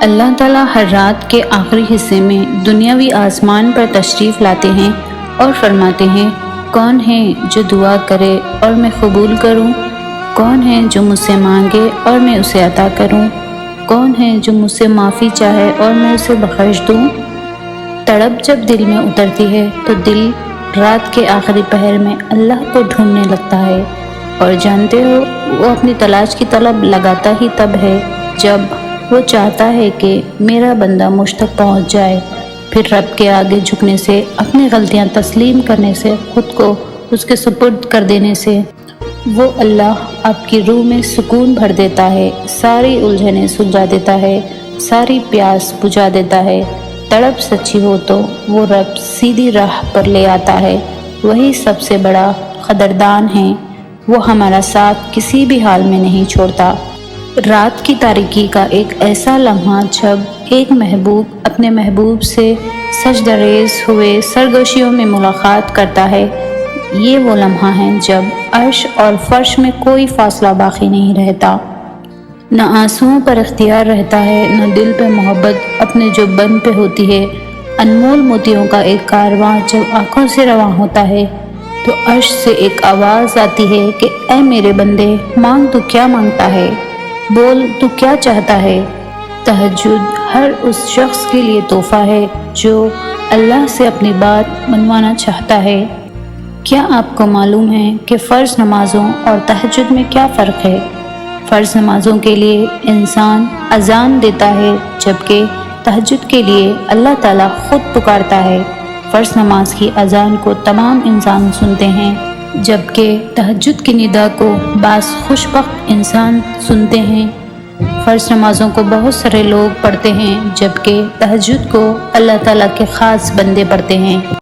اللہ تعالیٰ ہر رات کے آخری حصے میں دنیاوی آسمان پر تشریف لاتے ہیں اور فرماتے ہیں، کون ہے جو دعا کرے اور میں قبول کروں؟ کون ہے جو مجھ سے مانگے اور میں اسے عطا کروں؟ کون ہے جو مجھ سے معافی چاہے اور میں اسے بخش دوں؟ تڑپ جب دل میں اترتی ہے تو دل رات کے آخری پہر میں اللہ کو ڈھونڈنے لگتا ہے، اور جانتے ہو وہ اپنی تلاش کی طلب لگاتا ہی تب ہے جب وہ چاہتا ہے کہ میرا بندہ مجھ تک پہنچ جائے۔ پھر رب کے آگے جھکنے سے، اپنی غلطیاں تسلیم کرنے سے، خود کو اس کے سپرد کر دینے سے وہ اللہ آپ کی روح میں سکون بھر دیتا ہے، ساری الجھنیں سلجھا دیتا ہے، ساری پیاس بجھا دیتا ہے۔ تڑپ سچی ہو تو وہ رب سیدھی راہ پر لے آتا ہے، وہی سب سے بڑا قدردان ہے، وہ ہمارا ساتھ کسی بھی حال میں نہیں چھوڑتا۔ رات کی تاریکی کا ایک ایسا لمحہ جب ایک محبوب اپنے محبوب سے سجدہ ریز ہوئے سرگوشیوں میں ملاقات کرتا ہے، یہ وہ لمحہ ہے جب عرش اور فرش میں کوئی فاصلہ باقی نہیں رہتا، نہ آنسوؤں پر اختیار رہتا ہے، نہ دل پہ محبت اپنے جبن پہ ہوتی ہے۔ انمول موتیوں کا ایک کارواں جب آنکھوں سے رواں ہوتا ہے تو عرش سے ایک آواز آتی ہے کہ اے میرے بندے، مانگ تو کیا مانگتا ہے، بول تو کیا چاہتا ہے۔ تہجد ہر اس شخص کے لیے تحفہ ہے جو اللہ سے اپنی بات منوانا چاہتا ہے۔ کیا آپ کو معلوم ہے کہ فرض نمازوں اور تہجد میں کیا فرق ہے؟ فرض نمازوں کے لیے انسان اذان دیتا ہے، جبکہ تہجد کے لیے اللہ تعالیٰ خود پکارتا ہے۔ فرض نماز کی اذان کو تمام انسان سنتے ہیں، جبکہ تہجد کی ندا کو بعض خوش بخت انسان سنتے ہیں۔ فرض نمازوں کو بہت سارے لوگ پڑھتے ہیں، جبکہ تہجد کو اللہ تعالیٰ کے خاص بندے پڑھتے ہیں۔